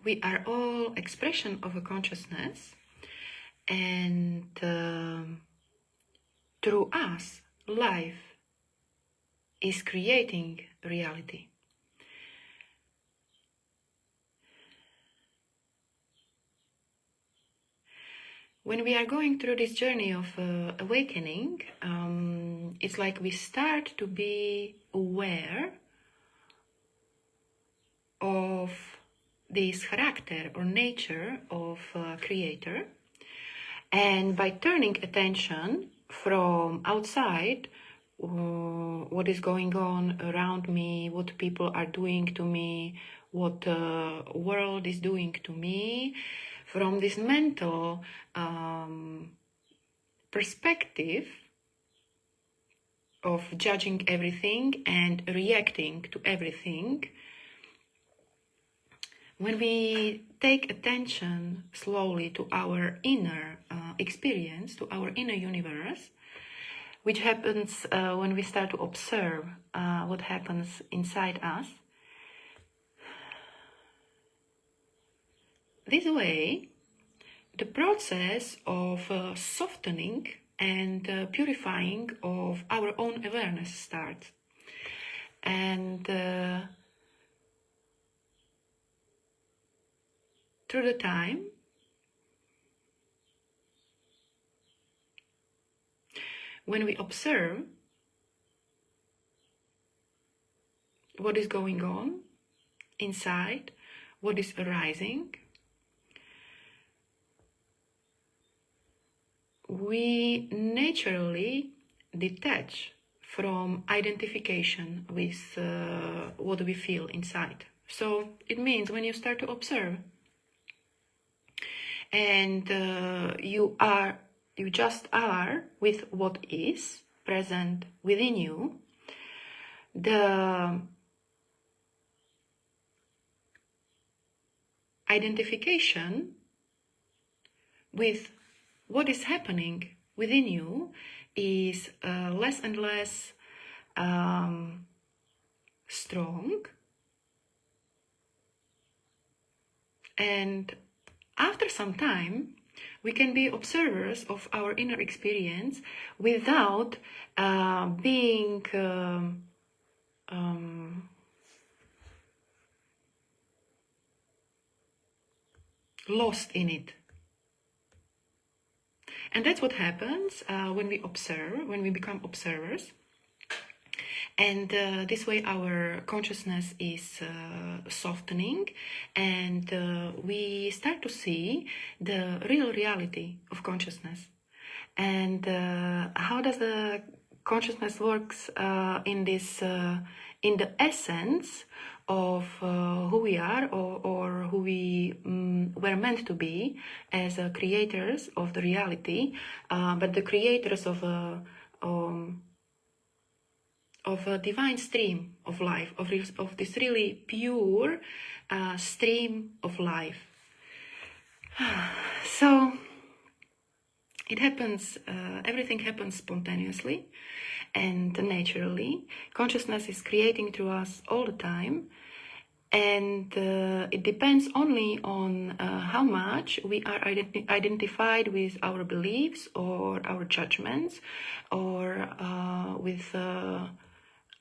we are all expression of a consciousness, and through us, life is creating reality. When we are going through this journey of awakening, it's like we start to be aware of this character or nature of creator, and by turning attention from outside, what is going on around me, what people are doing to me, what the world is doing to me, from this mental perspective of judging everything and reacting to everything, when we take attention slowly to our inner experience, to our inner universe, which happens when we start to observe what happens inside us, this way, the process of softening and purifying of our own awareness starts. And through the time, when we observe what is going on inside, what is arising, we naturally detach from identification with what we feel inside. So it means when you start to observe and you just are with what is present within you, the identification with what is happening within you is less and less strong. And after some time, we can be observers of our inner experience without being lost in it. And that's what happens when we observe, when we become observers. And this way our consciousness is softening, and we start to see the real reality of consciousness. And how does the consciousness works in this, in the essence of who we are, or who we were meant to be as creators of the reality, but the creators of a divine stream of life, of this really pure stream of life. So it happens, everything happens spontaneously and naturally. Consciousness is creating through us all the time, and it depends only on how much we are identified with our beliefs or our judgments, or with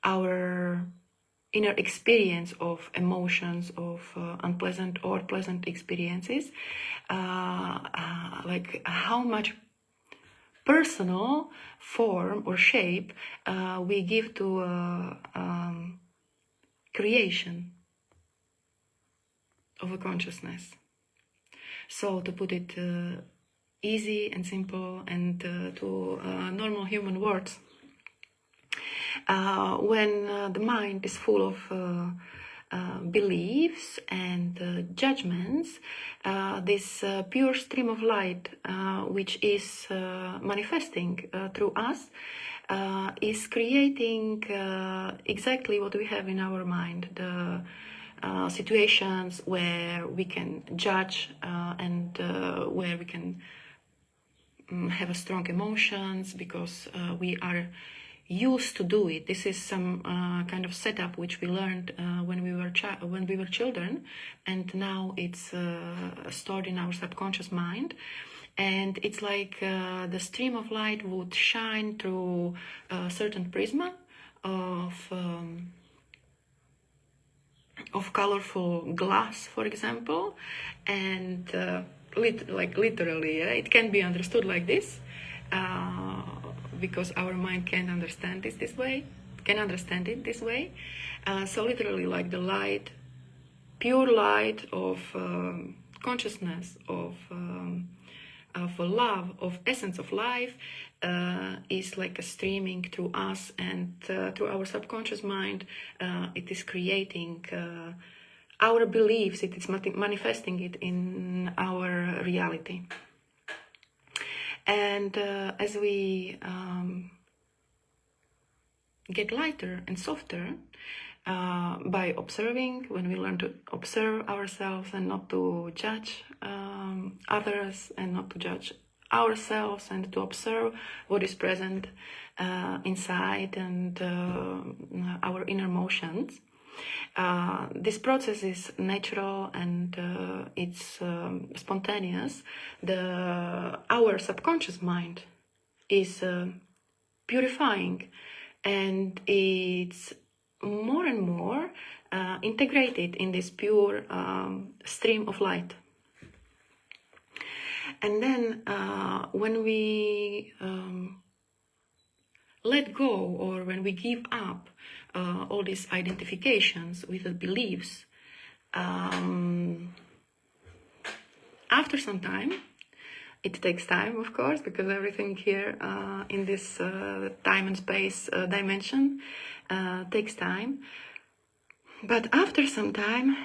our inner experience of emotions, of unpleasant or pleasant experiences, like how much personal form or shape we give to creation of a consciousness. So to put it easy and simple and to normal human words, when the mind is full of beliefs and judgments, this pure stream of light, which is manifesting through us, is creating exactly what we have in our mind, the situations where we can judge and where we can have strong emotions, because we are used to do it. This is some kind of setup which we learned when we were children, and now it's stored in our subconscious mind. And it's like the stream of light would shine through a certain prisma of colorful glass, for example, and literally, it can be understood like this, because our mind can understand it this way. So literally, like the light, pure light of consciousness, of love, of essence of life, is like a streaming through us and through our subconscious mind. It is creating our beliefs, it is manifesting it in our reality. And as we get lighter and softer, by observing, when we learn to observe ourselves and not to judge others, and not to judge ourselves, and to observe what is present inside and our inner motions. This process is natural and it's spontaneous. Our subconscious mind is purifying, and it's more and more integrated in this pure stream of light. And then when we let go, or when we give up all these identifications with the beliefs, after some time, it takes time, of course, because everything here in this time and space dimension takes time. But after some time,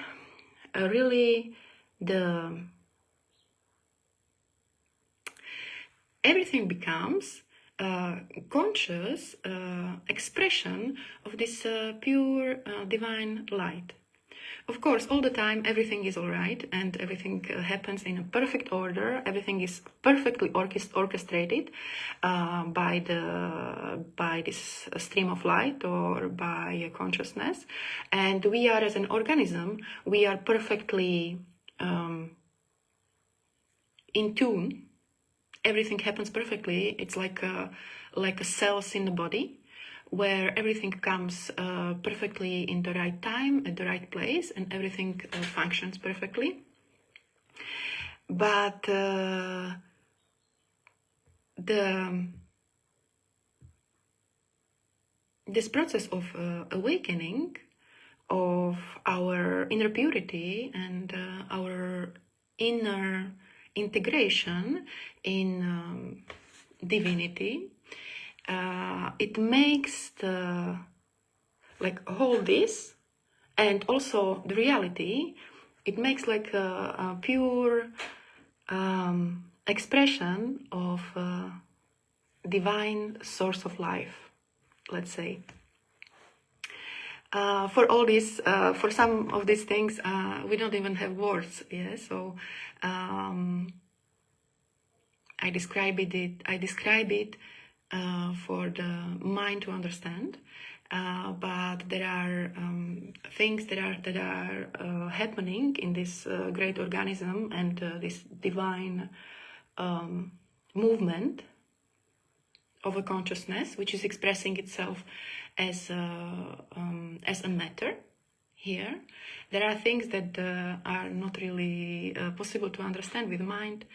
really everything becomes conscious expression of this pure divine light. Of course, all the time everything is all right, and everything happens in a perfect order. Everything is perfectly orchestrated by this stream of light, or by consciousness. And we are, as an organism, we are perfectly in tune. Everything happens perfectly. It's like a cells in the body, where everything comes perfectly in the right time, at the right place, and everything functions perfectly. But this process of awakening of our inner purity and our inner integration in divinity, it makes all this, and also the reality, it makes like a pure expression of divine source of life, let's say. For all this, for some of these things, we don't even have words. Yeah, so I describe it for the mind to understand. But there are things that are happening in this great organism, and this divine movement of a consciousness, which is expressing itself as a matter. Here, there are things that are not really possible to understand with the mind,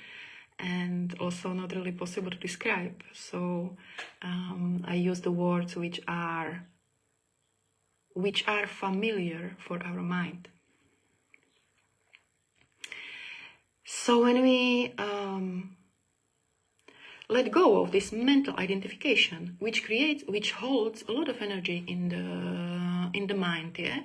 and also not really possible to describe. So I use the words which are familiar for our mind. So when we let go of this mental identification, which holds a lot of energy in the mind. Yeah.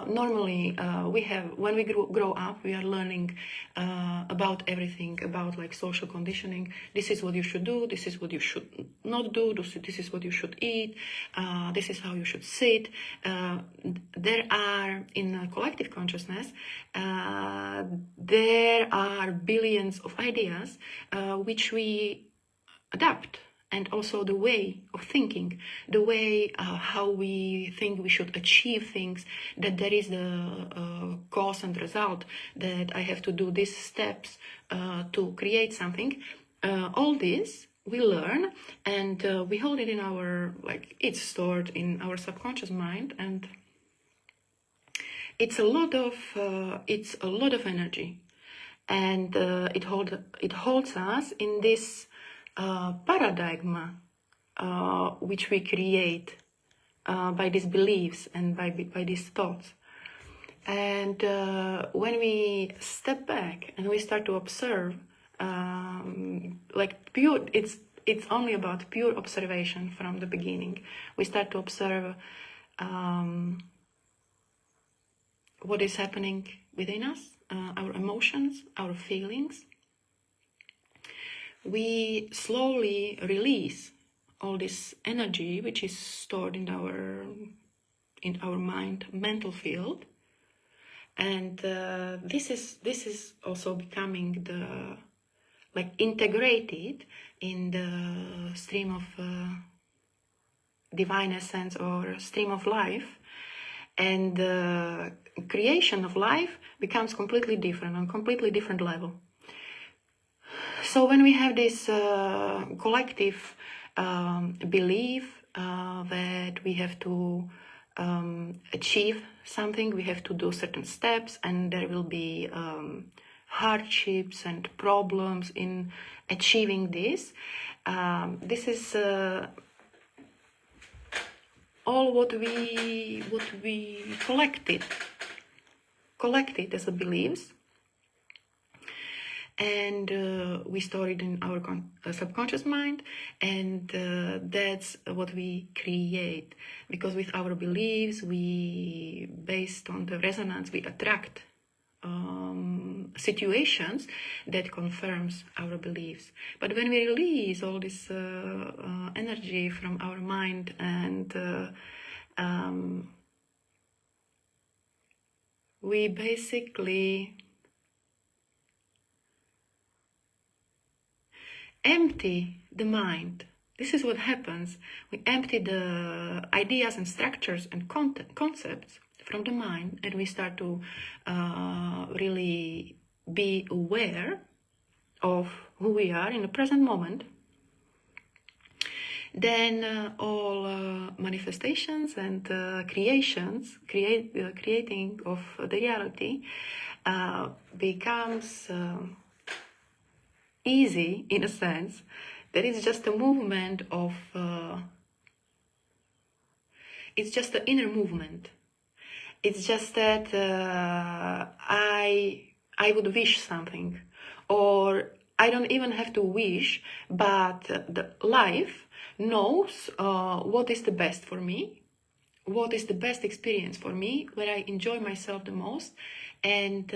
Normally, when we grow up, we are learning about everything, about like social conditioning. This is what you should do. This is what you should not do. This is what you should eat. This is how you should sit. There are, in collective consciousness, there are billions of ideas which we adapt and also the way of thinking, the way how we think we should achieve things, that there is the cause and result, that I have to do these steps to create something. All this we learn, and we hold it in our, like, it's stored in our subconscious mind, and it's a lot of energy, and it holds us in this paradigm which we create by these beliefs and by these thoughts. And when we step back and we start to observe, like pure, it's only about pure observation from the beginning. We start to observe what is happening within us, our emotions, our feelings. We slowly release all this energy which is stored in our mind, mental field, and this is also becoming integrated in the stream of divine essence or stream of life, and the creation of life becomes completely different, on completely different level. So when we have this collective belief that we have to achieve something, we have to do certain steps, and there will be hardships and problems in achieving this. This is all what we collected as a beliefs, and we store it in our subconscious mind, and that's what we create, because with our beliefs, we, based on the resonance, we attract situations that confirms our beliefs. But when we release all this energy from our mind, and we basically empty the mind. This is what happens. We empty the ideas and structures and concepts from the mind, and we start to really be aware of who we are in the present moment. Then all manifestations and creating of the reality becomes easy, in a sense. That is just a movement of it's just the inner movement. It's just that I would wish something, or I don't even have to wish, but the life knows what is the best for me, what is the best experience for me, where I enjoy myself the most, and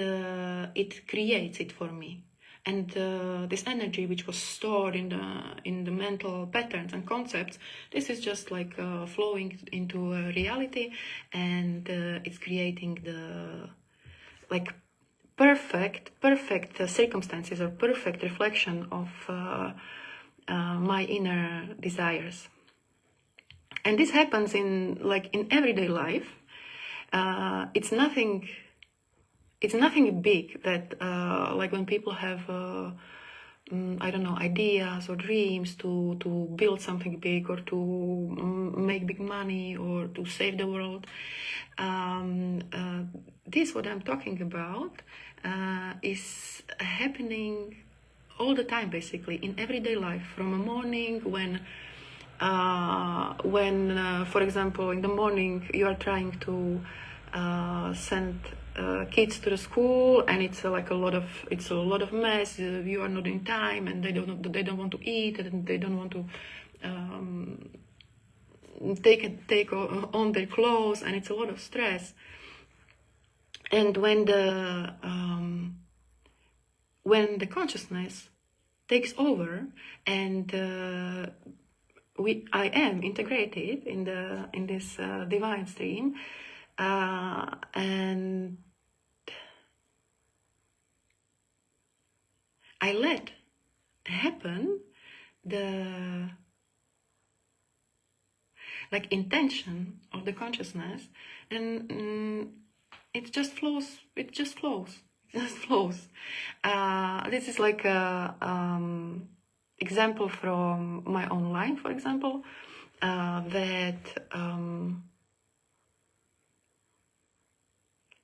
it creates it for me. And this energy which was stored in the mental patterns and concepts, this is just like flowing into reality, and it's creating the perfect circumstances, or perfect reflection of my inner desires. And this happens in everyday life. It's nothing big that like when people have I don't know, ideas or dreams to build something big, or to make big money, or to save the world. This, what I'm talking about, is happening all the time, basically, in everyday life. From a morning when for example, in the morning you are trying to send kids to the school, and it's a lot of mess. You are not in time, and they don't want to eat, and they don't want to take on their clothes, and it's a lot of stress. And when the consciousness takes over, and I am integrated in this divine stream, and I let happen the like intention of the consciousness, and it just flows. It just flows. It just flows. This is like a example from my own life, for example, that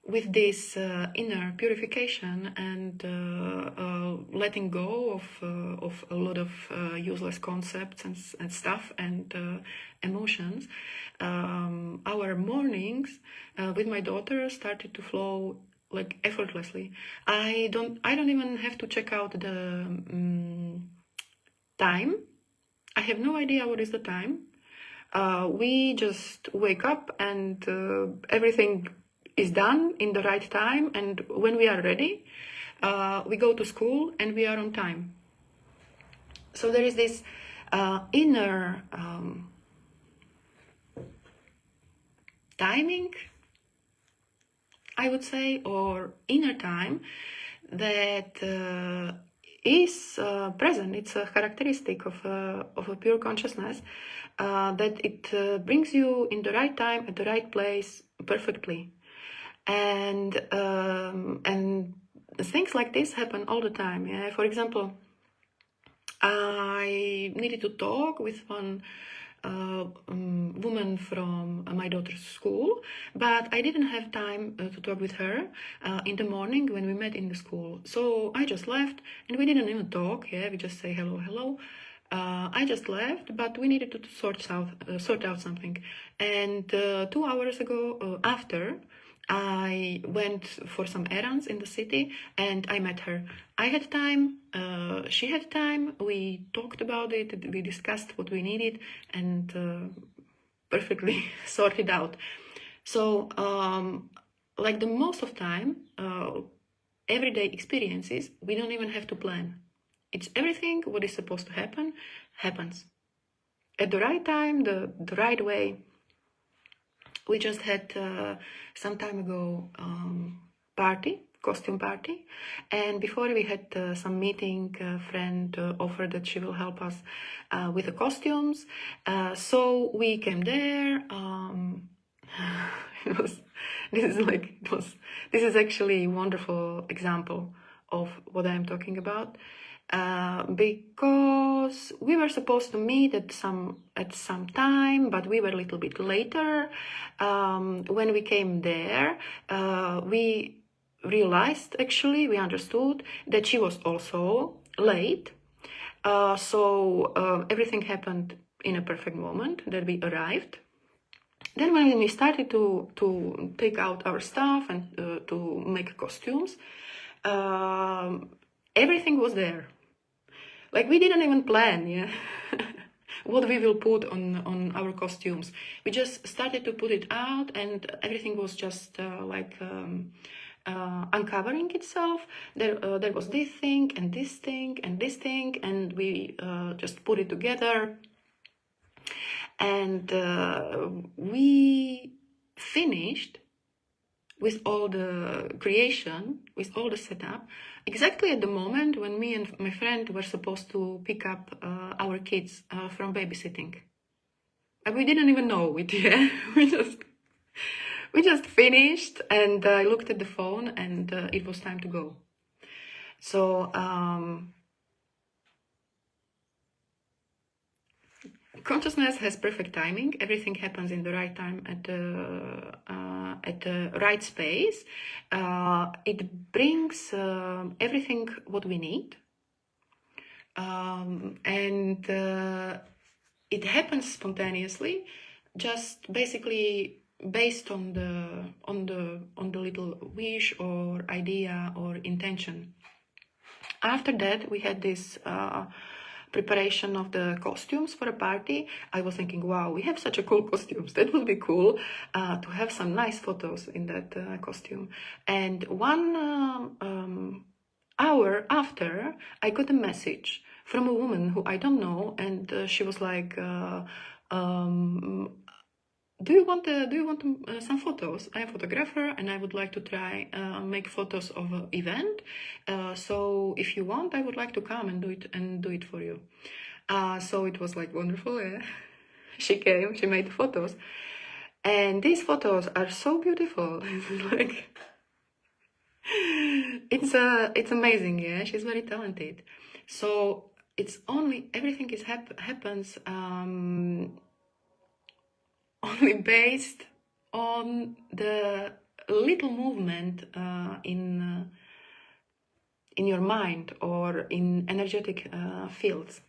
with this inner purification and letting go of a lot of useless concepts and stuff and emotions, our mornings with my daughter started to flow like effortlessly. I don't even have to check out the time. I have no idea what is the time. We just wake up and everything is done in the right time, and when we are ready, we go to school and we are on time. So there is this inner timing, I would say, or inner time that is present. It's a characteristic of a pure consciousness, that it brings you in the right time at the right place perfectly. And things like this happen all the time. Yeah? For example, I needed to talk with one woman from my daughter's school, but I didn't have time to talk with her in the morning when we met in the school. So I just left, and we didn't even talk. Yeah, we just say hello, hello. I just left, but we needed to sort out something. And 2 hours ago, after, I went for some errands in the city and I met her. I had time, she had time, we talked about it, we discussed what we needed and perfectly sorted out. So, like the most of time, everyday experiences, we don't even have to plan. It's everything what is supposed to happen, happens. At the right time, the right way. We just had some time ago costume party, and before we had some meeting. A friend offered that she will help us with the costumes, so we came there. It was this is actually a wonderful example of what I'm talking about. Because we were supposed to meet at some time, but we were a little bit later. When we came there, we realized, actually, we understood that she was also late. So everything happened in a perfect moment that we arrived. Then when we started to take out our stuff and to make costumes, everything was there. Like, we didn't even plan, yeah, what we will put on our costumes. We just started to put it out, and everything was just uncovering itself. There was this thing and this thing and this thing, and we just put it together. And we finished with all the creation, with all the setup, exactly at the moment when me and my friend were supposed to pick up our kids from babysitting. And we didn't even know it yet. we just finished, and I looked at the phone, and it was time to go. So consciousness has perfect timing. Everything happens in the right time at the right space. It brings everything what we need, and it happens spontaneously, just basically based on the little wish or idea or intention. After that, we had this preparation of the costumes for a party. I was thinking, wow, we have such a cool costumes. That would be cool to have some nice photos in that costume. And 1 hour after, I got a message from a woman who I don't know, and she was like, do you want some photos? I'm a photographer and I would like to try make photos of an event. So if you want, I would like to come and do it for you. So it was like wonderful. Yeah. she came, she made photos, and these photos are so beautiful. Like, it's amazing. Yeah, she's very talented. So it's only everything is happens only based on the little movement in your mind or in energetic field.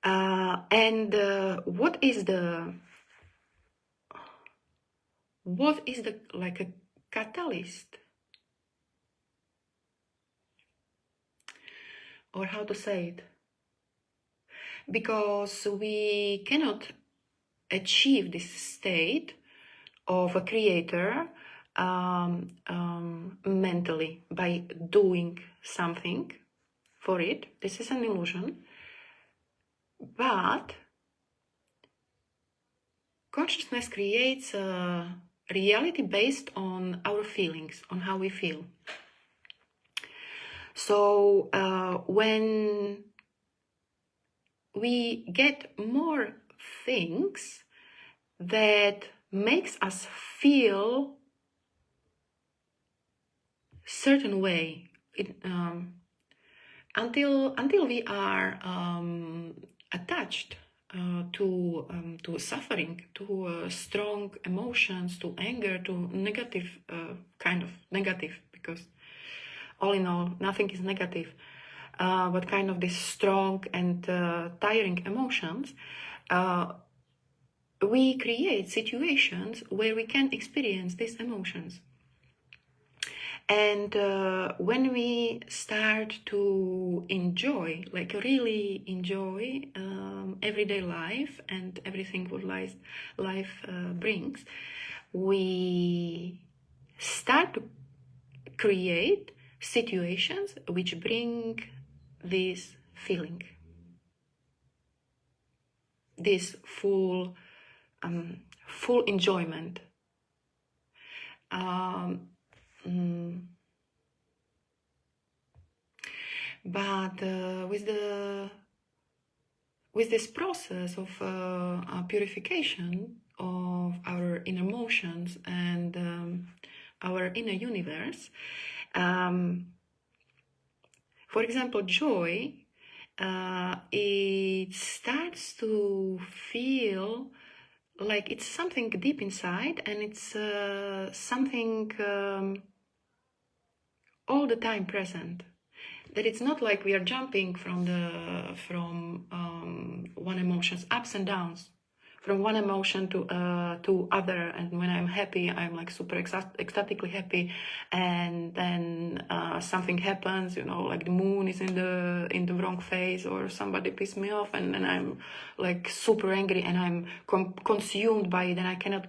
And what is the like a catalyst, or how to say it? Because we cannot achieve this state of a creator mentally by doing something for it. This is an illusion. But consciousness creates a reality based on our feelings, on how we feel. So when we get more things that makes us feel certain way, until we are attached to suffering, to strong emotions, to anger, to negative, kind of negative, because all in all, nothing is negative, but kind of these strong and tiring emotions, we create situations where we can experience these emotions. And when we start to enjoy, like really enjoy everyday life and everything what life brings, we start to create situations which bring this feeling, this full enjoyment. But with this process of purification of our inner emotions and our inner universe, for example, joy, it starts to feel like it's something deep inside, and it's something all the time present. That it's not like we are jumping from one emotion's ups and downs, from one emotion to other. And when I'm happy, I'm like super ecstatically happy, and then something happens, like the moon is in the wrong phase, or somebody pissed me off, and then I'm like super angry, and I'm consumed by it, and I cannot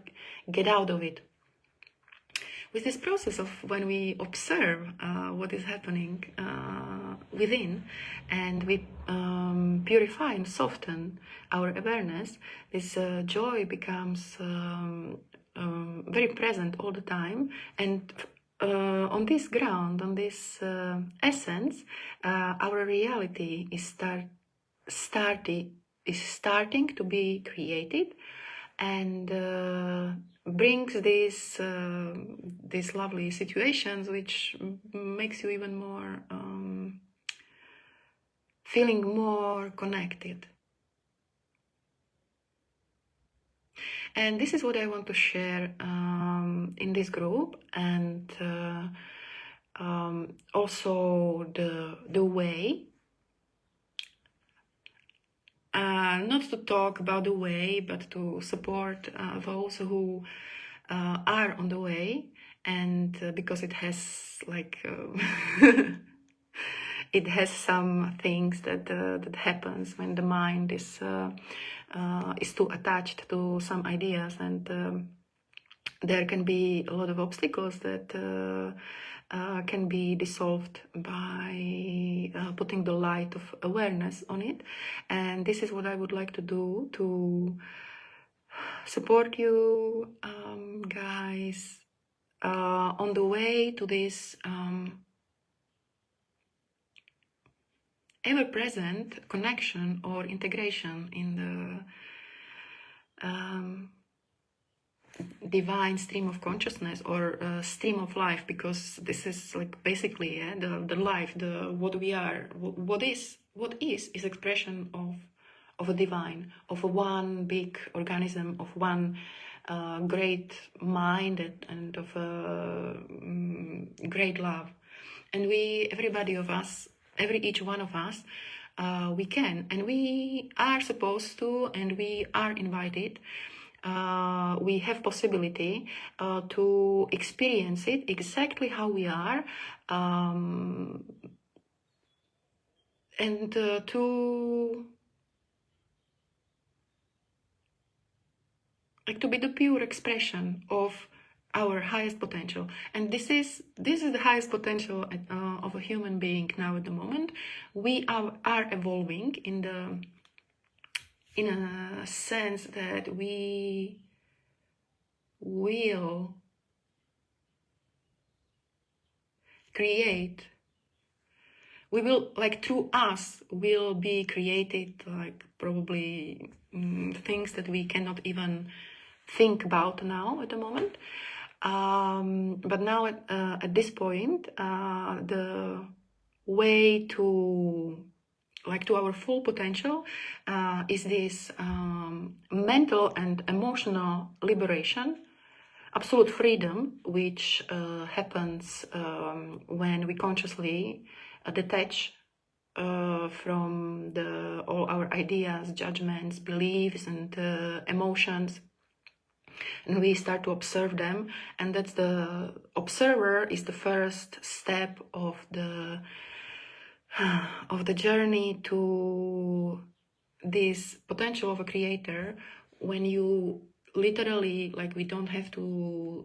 get out of it. With this process of when we observe what is happening within, and we purify and soften our awareness, this joy becomes very present all the time. And on this ground, on this essence, our reality is starting to be created, and brings these lovely situations, which makes you even more feeling more connected. And this is what I want to share in this group, and also the way. Not to talk about the way, but to support those who are on the way, and because it has like it has some things that happens when the mind is too attached to some ideas, and there can be a lot of obstacles that can be dissolved by putting the light of awareness on it. And this is what I would like to do to support you guys on the way to this ever-present connection or integration in the divine stream of consciousness or stream of life, because this is like basically the life, the what we are, what is expression of a divine, of a one big organism, of one great mind, and of a great love. And each one of us, we can, and we are supposed to, and we are invited. We have possibility to experience it exactly how we are, and to be the pure expression of our highest potential. And this is the highest potential of a human being now at the moment. We are evolving in a sense that we will create, through us will be created, like probably things that we cannot even think about now at the moment. But now at this point, the way to our full potential is this mental and emotional liberation, absolute freedom, which happens when we consciously detach from all our ideas, judgments, beliefs, and emotions, and we start to observe them. And that's the observer is the first step of the journey to this potential of a creator, when you literally, we don't have to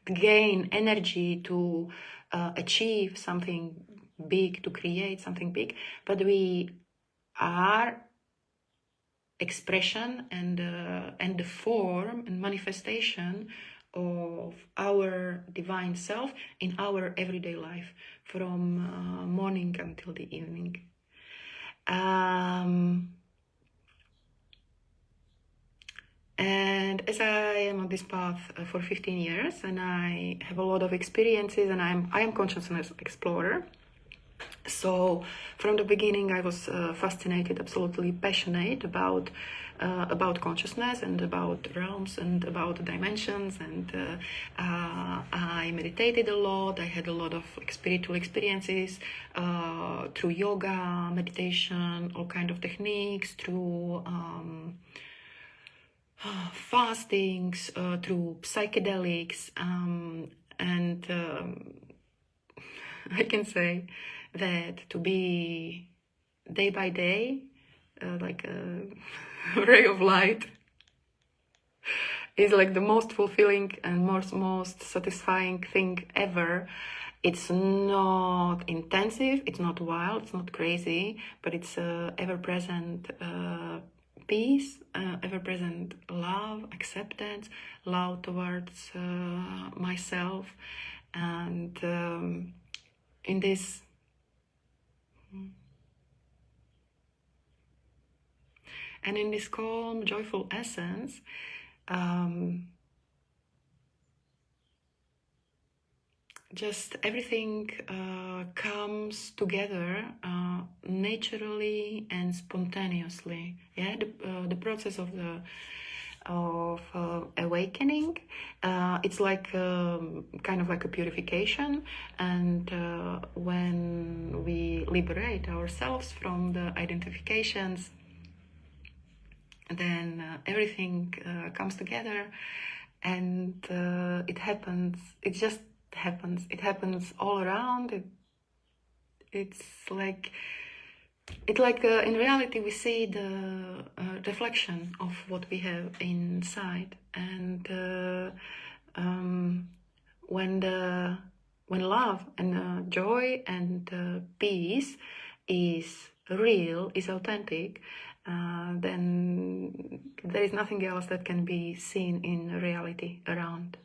gain energy to achieve something big, to create something big, but we are expression and the form and manifestation of our divine self in our everyday life, from morning until the evening. And as I am on this path for 15 years, and I have a lot of experiences, and I am consciousness explorer. So from the beginning, I was fascinated, absolutely passionate about consciousness and about realms and about dimensions. And I meditated a lot. I had a lot of spiritual experiences through yoga, meditation, all kind of techniques, through fastings, through psychedelics, and I can say that to be day by day like a ray of light is like the most fulfilling and most satisfying thing ever. It's not intensive, it's not wild, it's not crazy, but it's ever-present peace, ever-present love, acceptance, love towards myself. And in this calm, joyful essence, just everything comes together naturally and spontaneously. Yeah, the process of awakening, it's like kind of like a purification. And when we liberate ourselves from the identifications, then everything comes together, and it happens. It just happens. It happens all around. It's like in reality we see the reflection of what we have inside. And when love and joy and peace is real, is authentic, then there is nothing else that can be seen in reality around.